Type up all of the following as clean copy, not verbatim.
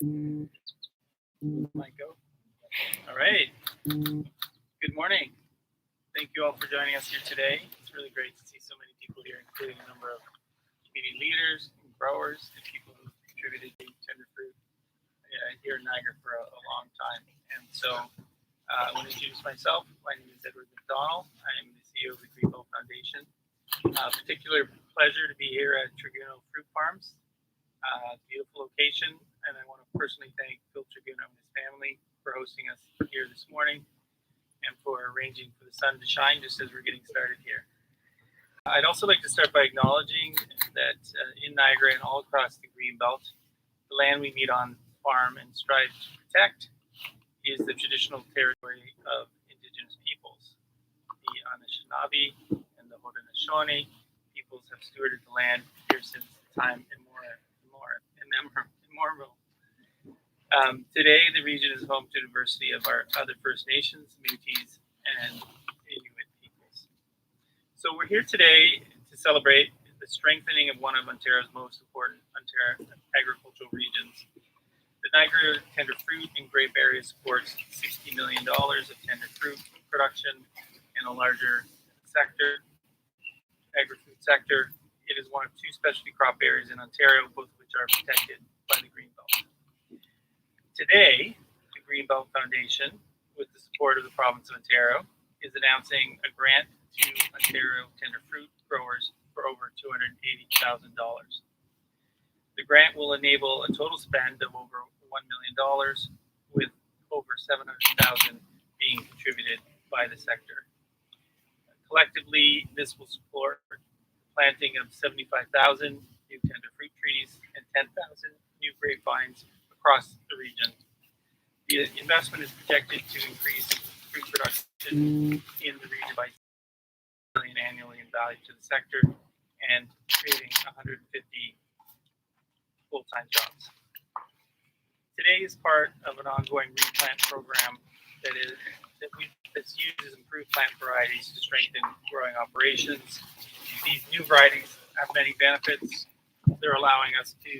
Might go. All right. Good morning. Thank you all for joining us here today. It's really great to see so many people here, including a number of community leaders and growers and people who contributed to tender fruit here in Niagara for a long time. And so I want to introduce myself. My name is Edward McDonald. I am the CEO of the Greenbelt Foundation. Particular pleasure to be here at Traguno Fruit Farms. Beautiful location, and I want to personally thank Phil Traguno and his family for hosting us here this morning and for arranging for the sun to shine just as we're getting started here. I'd also like to start by acknowledging that in Niagara and all across the Greenbelt, the land we meet on, farm, and strive to protect is the traditional territory of Indigenous peoples. The Anishinaabe and the Haudenosaunee peoples have stewarded the land here since time immemorial. Today, the region is home to a diversity of our other First Nations, Métis, and Inuit peoples. So we're here today to celebrate the strengthening of one of Ontario's most important agricultural regions. The Niagara Tender Fruit and Grape area supports $60 million of tender fruit production in a larger sector, agri-food sector. It is one of two specialty crop areas in Ontario, both of which are protected by the Greenbelt. Today, the Greenbelt Foundation, with the support of the province of Ontario, is announcing a grant to Ontario tender fruit growers for over $280,000. The grant will enable a total spend of over $1 million, with over $700,000 being contributed by the sector. Collectively, this will support the planting of 75,000 new tender fruit trees and 10,000 new grapevines across the region. The investment is projected to increase fruit production in the region by $1 million annually in value to the sector and creating 150 full-time jobs. Today is part of an ongoing replant program that uses improved plant varieties to strengthen growing operations. These new varieties have many benefits. They're allowing us to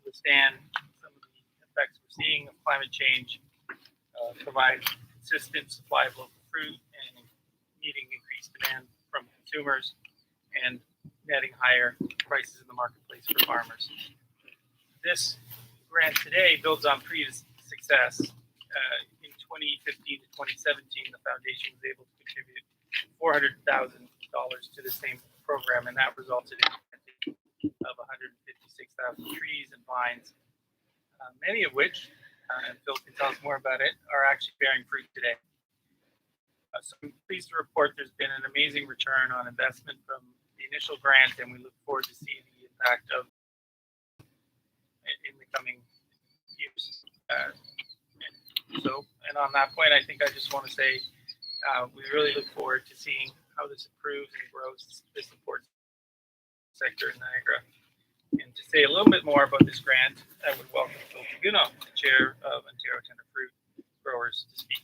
withstand some of the effects we're seeing of climate change, provide consistent supply of local fruit and meeting increased demand from consumers, and netting higher prices in the marketplace for farmers. This grant today builds on previous success. In 2015 to 2017, the foundation was able to contribute $400,000 to the same program, and that resulted in planting of 156,000 trees and vines, many of which, and Phil can tell us more about it, are actually bearing fruit today. So I'm pleased to report there's been an amazing return on investment from the initial grant, and we look forward to seeing the impact of in the coming years. And on that point, I think I just want to say we really look forward to seeing how this improves and grows the support sector in Niagara. And to say a little bit more about this grant, I would welcome Phil Traguno, the chair of Ontario Tender Fruit Growers, to speak.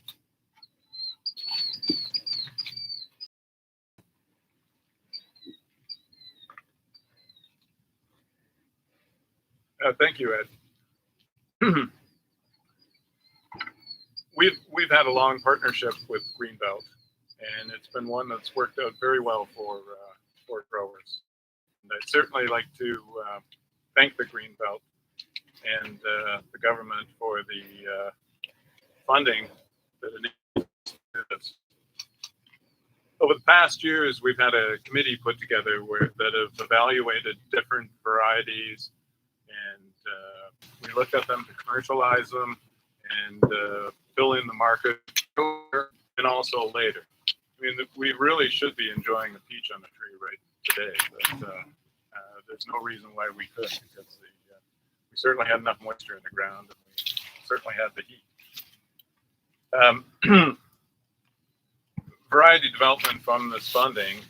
Thank you, Ed. We've had a long partnership with Greenbelt, and it's been one that's worked out very well for growers. And I'd certainly like to thank the Greenbelt and the government for the funding that enables this. Over the past years, we've had a committee put together that have evaluated different varieties, and we looked at them to commercialize them and fill in the market and also later. I mean, we really should be enjoying the peach on the tree right today, but there's no reason why we couldn't, because we certainly had enough moisture in the ground, and we certainly had the heat. Variety development from this funding,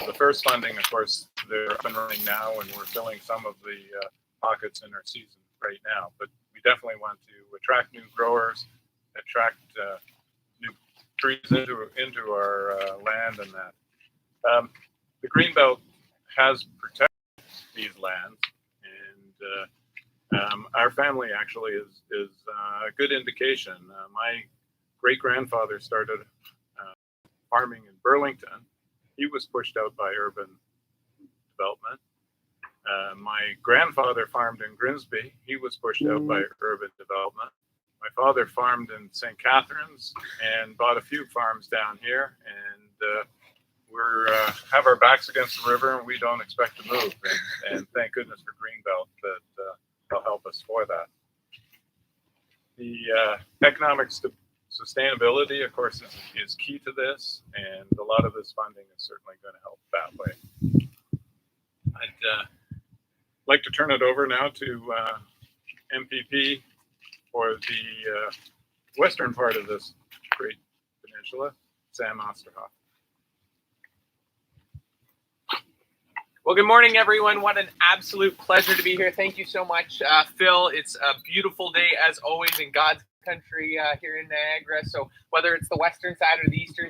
the first funding, of course, they're up and running now, and we're filling some of the pockets in our season right now. But we definitely want to attract new growers, attract new trees into our land, and that. The Greenbelt has protected these lands, and Our family actually is a good indication. My great-grandfather started farming in Burlington. He was pushed out by urban development. My grandfather farmed in Grimsby. He was pushed out by urban development. My father farmed in St. Catharines and bought a few farms down here. And we're have our backs against the river, and we don't expect to move. And thank goodness for Greenbelt that they'll help us for that. The economic sustainability, of course, is key to this, and a lot of this funding is certainly going to help that way. I'd like to turn it over now to MPP for the western part of this great peninsula, Sam Osterhoff. Well, good morning, everyone. What an absolute pleasure to be here. Thank you so much, Phil. It's a beautiful day, as always, in God's country here in Niagara. So whether it's the western side or the eastern,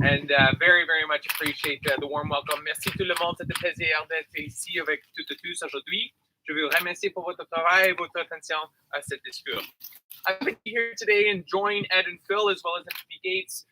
and very, very much appreciate the warm welcome. Merci tout le monde. C'est un plaisir d'être ici avec toutes et tous aujourd'hui. Je vous remercie pour votre travail et votre attention à cette discours. I'm here today and join Ed and Phil, as well as MPP Gates,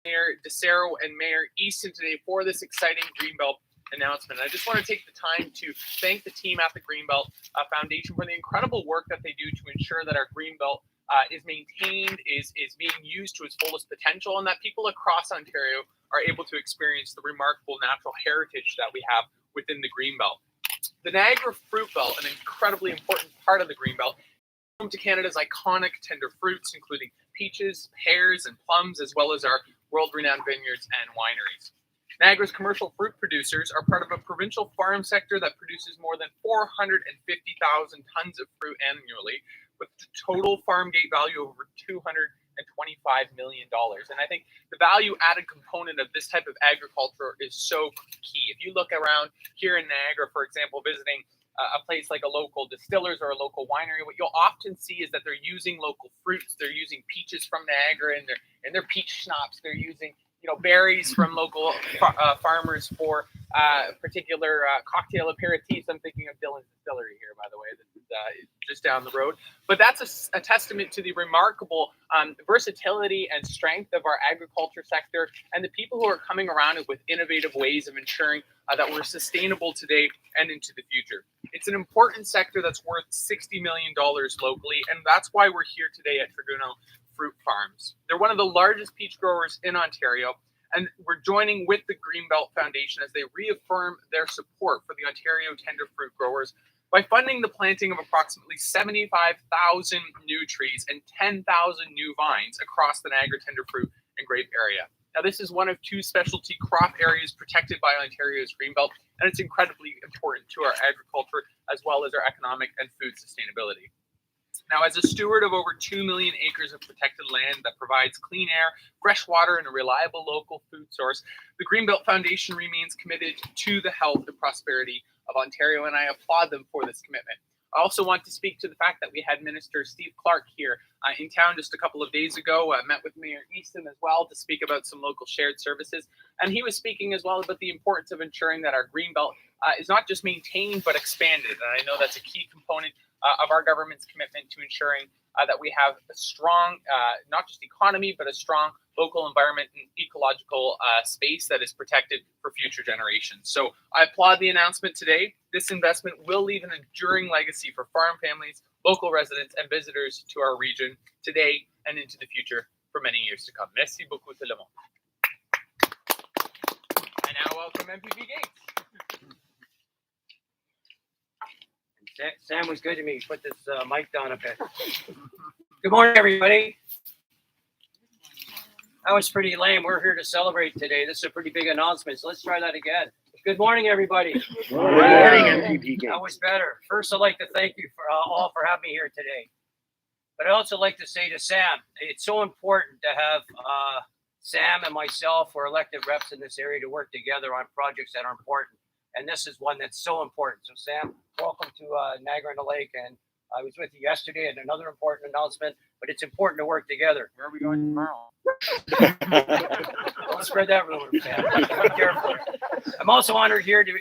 Mayor DeSero, and Mayor Easton today for this exciting Greenbelt announcement. I just want to take the time to thank the team at the Greenbelt Foundation for the incredible work that they do to ensure that our Greenbelt is maintained, is being used to its fullest potential, and that people across Ontario are able to experience the remarkable natural heritage that we have within the Greenbelt. The Niagara Fruit Belt, an incredibly important part of the Greenbelt, is home to Canada's iconic tender fruits, including peaches, pears, and plums, as well as our world-renowned vineyards and wineries. Niagara's commercial fruit producers are part of a provincial farm sector that produces more than 450,000 tons of fruit annually, with a total farm gate value of over $225 million. And I think the value added component of this type of agriculture is so key. If you look around here in Niagara, for example, visiting a place like a local distillers or a local winery, what you'll often see is that they're using local fruits. They're using peaches from Niagara in their peach schnapps. They're using berries from local farmers for particular cocktail aperitifs. I'm thinking of Dylan's Distillery here, by the way, just down the road. But that's a testament to the remarkable versatility and strength of our agriculture sector and the people who are coming around with innovative ways of ensuring that we're sustainable today and into the future. It's an important sector that's worth $60 million locally, and that's why we're here today at Tribunal Fruit Farms. They're one of the largest peach growers in Ontario, and we're joining with the Greenbelt Foundation as they reaffirm their support for the Ontario tender fruit growers by funding the planting of approximately 75,000 new trees and 10,000 new vines across the Niagara Tender Fruit and Grape area. Now, this is one of two specialty crop areas protected by Ontario's Greenbelt, and it's incredibly important to our agriculture as well as our economic and food sustainability. Now, as a steward of over 2 million acres of protected land that provides clean air, fresh water, and a reliable local food source, the Greenbelt Foundation remains committed to the health and prosperity of Ontario, and I applaud them for this commitment. I also want to speak to the fact that we had Minister Steve Clark here in town just a couple of days ago. I met with Mayor Easton as well to speak about some local shared services, and he was speaking as well about the importance of ensuring that our Greenbelt is not just maintained but expanded, and I know that's a key component of our government's commitment to ensuring that we have a strong, not just economy, but a strong local environment and ecological space that is protected for future generations. So I applaud the announcement today. This investment will leave an enduring legacy for farm families, local residents, and visitors to our region today and into the future for many years to come. Merci beaucoup tout le monde. And now welcome MPP Gates. Sam was good to me. Put this mic down a bit. Good morning, everybody. That was pretty lame. We're here to celebrate today. This is a pretty big announcement, so let's try that again. Good morning, everybody. Good morning, MPP Gates. That was better. First, I'd like to thank you for all for having me here today. But I'd also like to say to Sam, it's so important to have Sam and myself, who are elected reps in this area, to work together on projects that are important. And this is one that's so important. So, Sam, welcome to Niagara-on-the-Lake. And I was with you yesterday at another important announcement, but it's important to work together. Where are we going tomorrow? Don't spread that rumor, Sam. Be careful. I'm also honored here to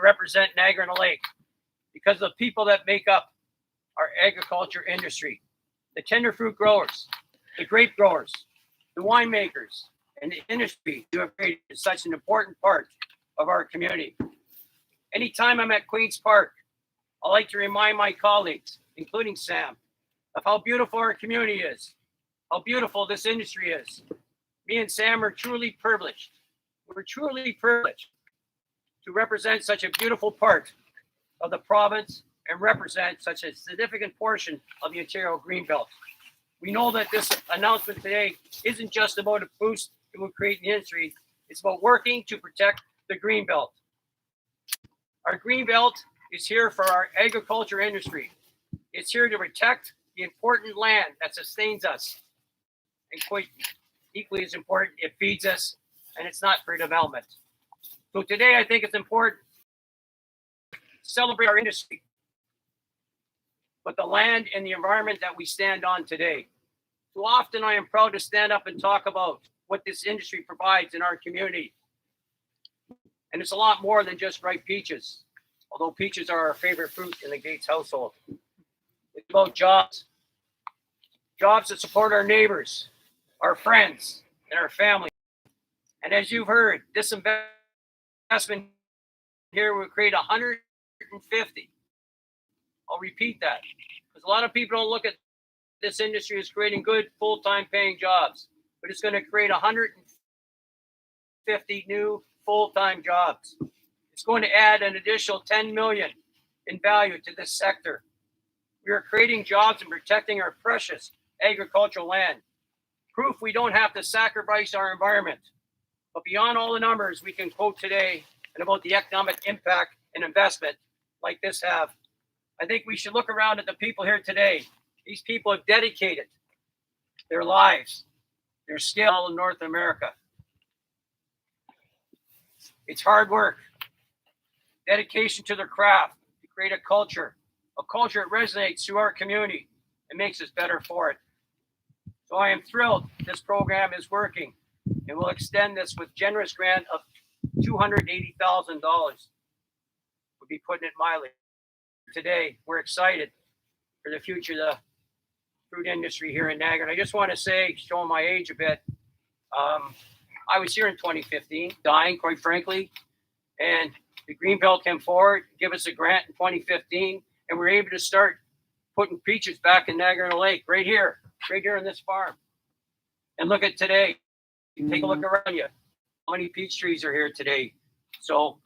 represent Niagara-on-the-Lake because of the people that make up our agriculture industry. The tender fruit growers, the grape growers, the winemakers, and the industry who have created such an important part of our community. Anytime I'm at Queen's Park, I like to remind my colleagues, including Sam, of how beautiful our community is, how beautiful this industry is. Me and Sam are truly privileged. We're truly privileged to represent such a beautiful part of the province and represent such a significant portion of the Ontario Greenbelt. We know that this announcement today isn't just about a boost it will create in the industry, it's about working to protect the Greenbelt. Our Greenbelt is here for our agriculture industry. It's here to protect the important land that sustains us. And quite equally as important, it feeds us, and it's not for development. So today, I think it's important to celebrate our industry, but the land and the environment that we stand on today. So often I am proud to stand up and talk about what this industry provides in our community. And it's a lot more than just ripe peaches, although peaches are our favorite fruit in the Gates household. It's about jobs, jobs that support our neighbors, our friends, and our family. And as you've heard, this investment here will create 150. I'll repeat that, because a lot of people don't look at this industry as creating good full-time paying jobs, but it's going to create 150 new full-time jobs. It's going to add an additional 10 million in value to this sector. We are creating jobs and protecting our precious agricultural land. Proof we don't have to sacrifice our environment. But beyond all the numbers we can quote today and about the economic impact and investment like this have, I think we should look around at the people here today. These people have dedicated their lives, their skill in North America. It's hard work, dedication to their craft to create a culture that resonates through our community and makes us better for it. So I am thrilled this program is working, and we'll extend this with generous grant of $280,000. We'll be putting it mildly. Today, we're excited for the future of the fruit industry here in Niagara. And I just want to say, showing my age a bit, I was here in 2015, dying, quite frankly, and the Greenbelt came forward, give us a grant in 2015, and we were able to start putting peaches back in Niagara Lake, right here on this farm. And look at today. You take a look around you. How many peach trees are here today? So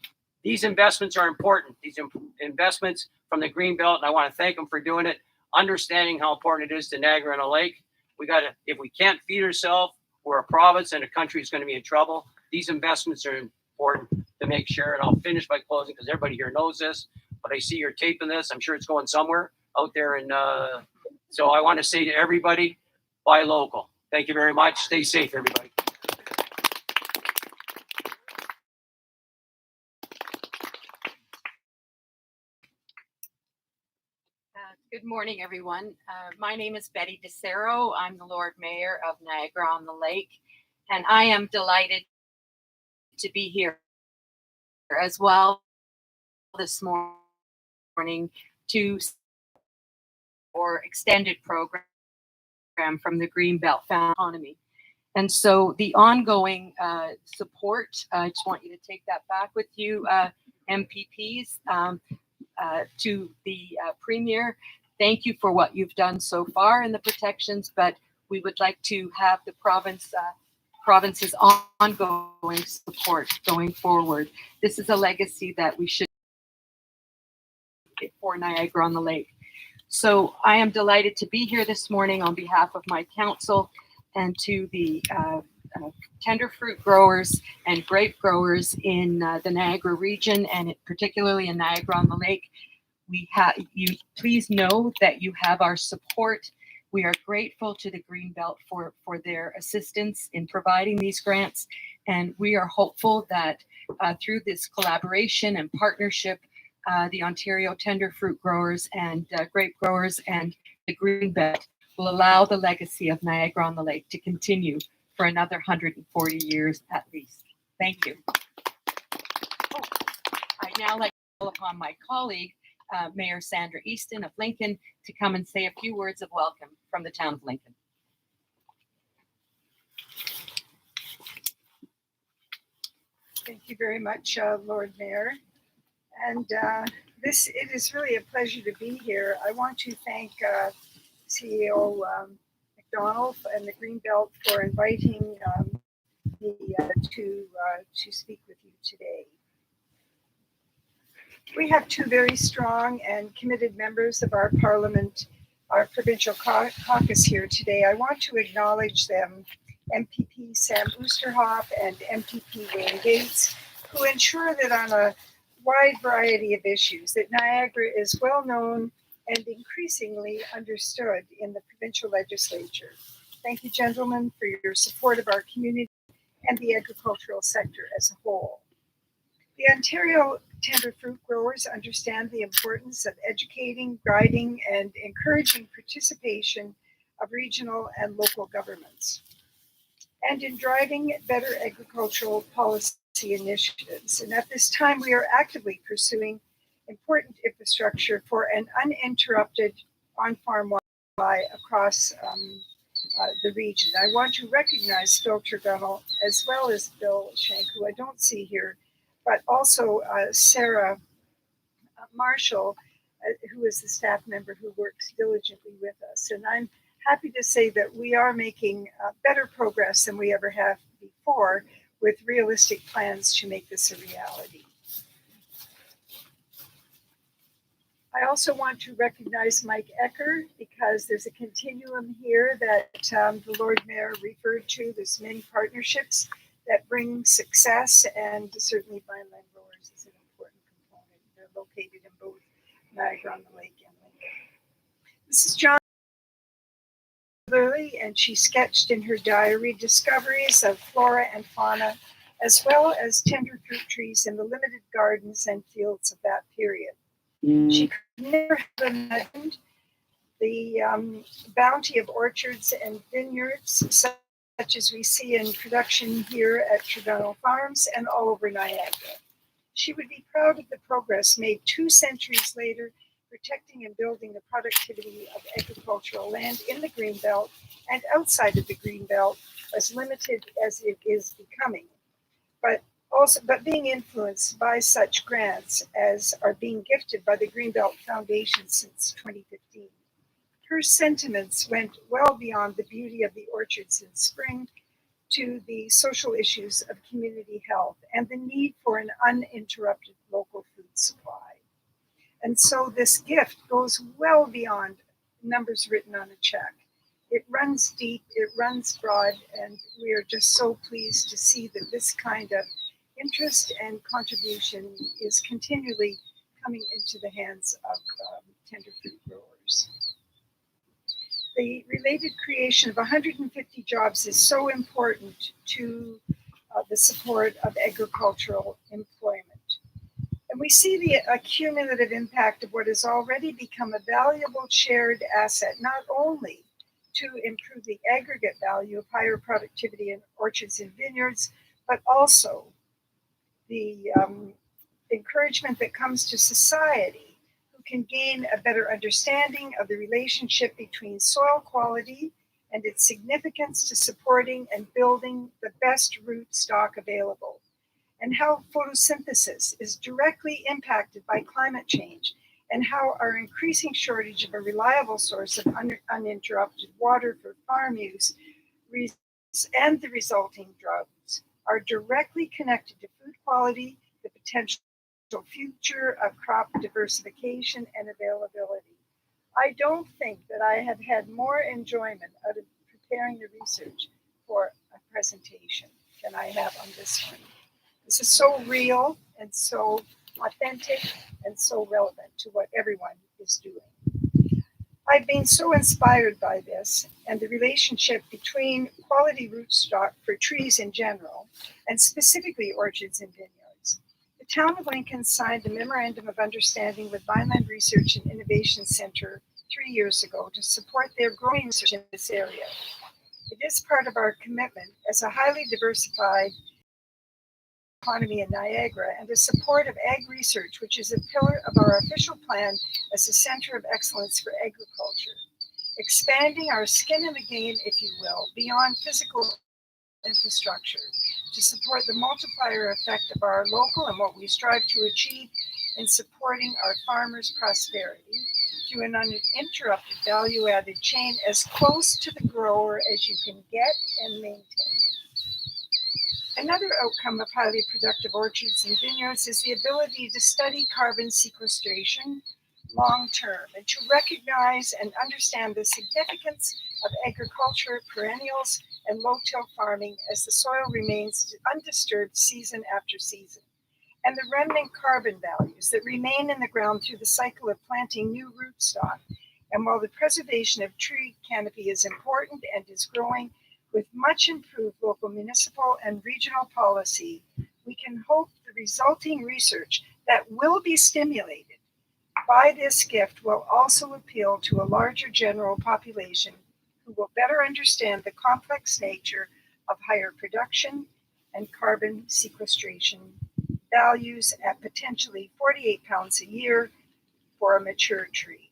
these investments are important. These investments from the Greenbelt, and I want to thank them for doing it, understanding how important it is to Niagara on the Lake. We got to, if we can't feed ourselves, we're a province and a country is going to be in trouble. These investments are important to make sure. And I'll finish by closing because everybody here knows this, but I see you're taping this. I'm sure it's going somewhere out there. And so I want to say to everybody, buy local. Thank you very much. Stay safe, everybody. Good morning, everyone. My name is Betty DeCero. I'm the Lord Mayor of Niagara on the Lake, and I am delighted to be here as well this morning to or extended program from the Greenbelt Foundation. And so the ongoing support, I just want you to take that back with you, MPPs, to the Premier. Thank you for what you've done so far in the protections, but we would like to have the province's ongoing support going forward. This is a legacy that we should for Niagara on the Lake. So I am delighted to be here this morning on behalf of my council and to the tender fruit growers and grape growers in the Niagara region, and particularly in Niagara on the Lake. You please know that you have our support. We are grateful to the Greenbelt for their assistance in providing these grants, and we are hopeful that through this collaboration and partnership, the Ontario Tender Fruit growers and grape growers and the Greenbelt will allow the legacy of Niagara on the Lake to continue for another 140 years at least. Thank you. I'd now like to call upon my colleague, Mayor Sandra Easton of Lincoln to come and say a few words of welcome from the town of Lincoln. Thank you very much, Lord Mayor. And it is really a pleasure to be here. I want to thank CEO McDonald and the Greenbelt for inviting me to speak with you today. We have two very strong and committed members of our Parliament, our provincial caucus here today. I want to acknowledge them, MPP Sam Oosterhoff and MPP Wayne Gates, who ensure that on a wide variety of issues that Niagara is well known and increasingly understood in the provincial legislature. Thank you, gentlemen, for your support of our community and the agricultural sector as a whole. The Ontario Tender Fruit growers understand the importance of educating, guiding, and encouraging participation of regional and local governments, and in driving better agricultural policy initiatives. And at this time, we are actively pursuing important infrastructure for an uninterrupted on-farm water supply across the region. I want to recognize Phil Tregunle as well as Bill Shank, who I don't see here, but also Sarah Marshall, who is the staff member who works diligently with us. And I'm happy to say that we are making better progress than we ever have before with realistic plans to make this a reality. I also want to recognize Mike Ecker because there's a continuum here that the Lord Mayor referred to. There's many partnerships that bring success, and certainly Vineland Growers is an important component. They're located in both Niagara on the Lake and Lincoln. This is John Lurley, and she sketched in her diary discoveries of flora and fauna, as well as tender fruit trees in the limited gardens and fields of that period. She could never have imagined the bounty of orchards and vineyards, such as we see in production here at Tregunle Farms and all over Niagara. She would be proud of the progress made 2 centuries later, protecting and building the productivity of agricultural land in the Greenbelt and outside of the Greenbelt, as limited as it is becoming, but being influenced by such grants as are being gifted by the Greenbelt Foundation since 2015. Her sentiments went well beyond the beauty of the orchards in spring to the social issues of community health and the need for an uninterrupted local food supply. And so this gift goes well beyond numbers written on a check. It runs deep, it runs broad, and we are just so pleased to see that this kind of interest and contribution is continually coming into the hands of tender fruit growers. The related creation of 150 jobs is so important to the support of agricultural employment. And we see the accumulative impact of what has already become a valuable shared asset, not only to improve the aggregate value of higher productivity in orchards and vineyards, but also the encouragement that comes to society, who can gain a better understanding of the relationship between soil quality and its significance to supporting and building the best root stock available, and how photosynthesis is directly impacted by climate change, and how our increasing shortage of a reliable source of uninterrupted water for farm use and the resulting droughts are directly connected to food quality, the potential future of crop diversification and availability. I don't think that I have had more enjoyment out of preparing the research for a presentation than I have on this one. This is so real and so authentic and so relevant to what everyone is doing. I've been so inspired by this and the relationship between quality rootstock for trees in general, and specifically orchards and vineyards. The town of Lincoln signed a memorandum of understanding with Vineland Research and Innovation Center 3 years ago to support their growing research in this area. It is part of our commitment as a highly diversified economy in Niagara and the support of ag research, which is a pillar of our official plan as a center of excellence for agriculture. Expanding our skin in the game, if you will, beyond physical infrastructure to support the multiplier effect of our local and what we strive to achieve in supporting our farmers' prosperity through an uninterrupted value-added chain as close to the grower as you can get and maintain. Another outcome of highly productive orchards and vineyards is the ability to study carbon sequestration long-term and to recognize and understand the significance of agriculture, perennials, and low-till farming as the soil remains undisturbed season after season, and the remnant carbon values that remain in the ground through the cycle of planting new rootstock. And while the preservation of tree canopy is important and is growing, with much improved local, municipal, and regional policy, we can hope the resulting research that will be stimulated by this gift will also appeal to a larger general population who will better understand the complex nature of higher production and carbon sequestration values at potentially 48 pounds a year for a mature tree.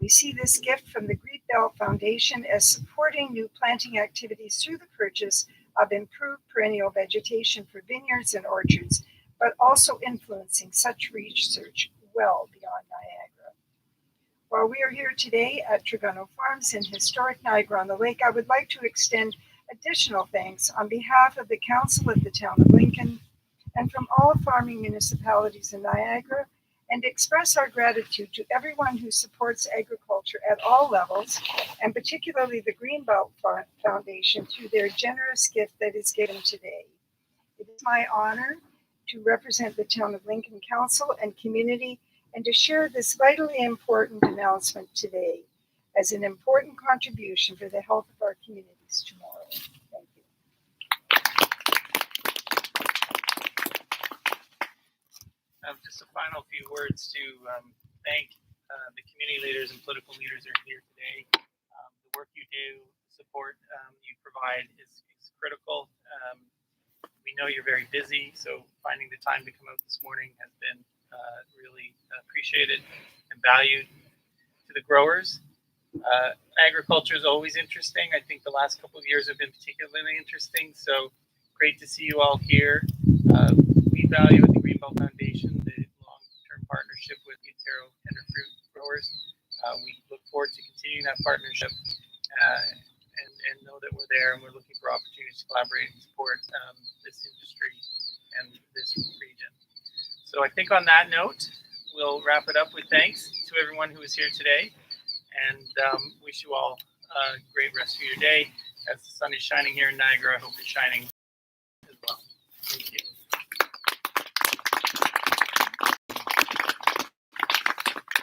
We see this gift from the Greenbelt Foundation as supporting new planting activities through the purchase of improved perennial vegetation for vineyards and orchards, but also influencing such research well beyond Niagara. While we are here today at Trigano Farms in historic Niagara-on-the-Lake, I would like to extend additional thanks on behalf of the Council of the Town of Lincoln and from all farming municipalities in Niagara, and express our gratitude to everyone who supports agriculture at all levels, and particularly the Greenbelt Foundation through their generous gift that is given today. It is my honor to represent the Town of Lincoln Council and community and to share this vitally important announcement today as an important contribution for the health of our communities tomorrow. Thank you. Just a final few words to thank the community leaders and political leaders that are here today. The work you do, the support you provide is critical. We know you're very busy, so finding the time to come out this morning has been really appreciated and valued. To the growers, agriculture is always interesting. I think the last couple of years have been particularly interesting, so great to see you all here. We value at the Greenbelt Foundation the long-term partnership with the Ontario Tender Fruit growers. We look forward to continuing that partnership and know that we're there and we're looking for opportunities to collaborate and support this industry and this region. So I think on that note, we'll wrap it up with thanks to everyone who was here today, and wish you all a great rest of your day. As the sun is shining here in Niagara, I hope it's shining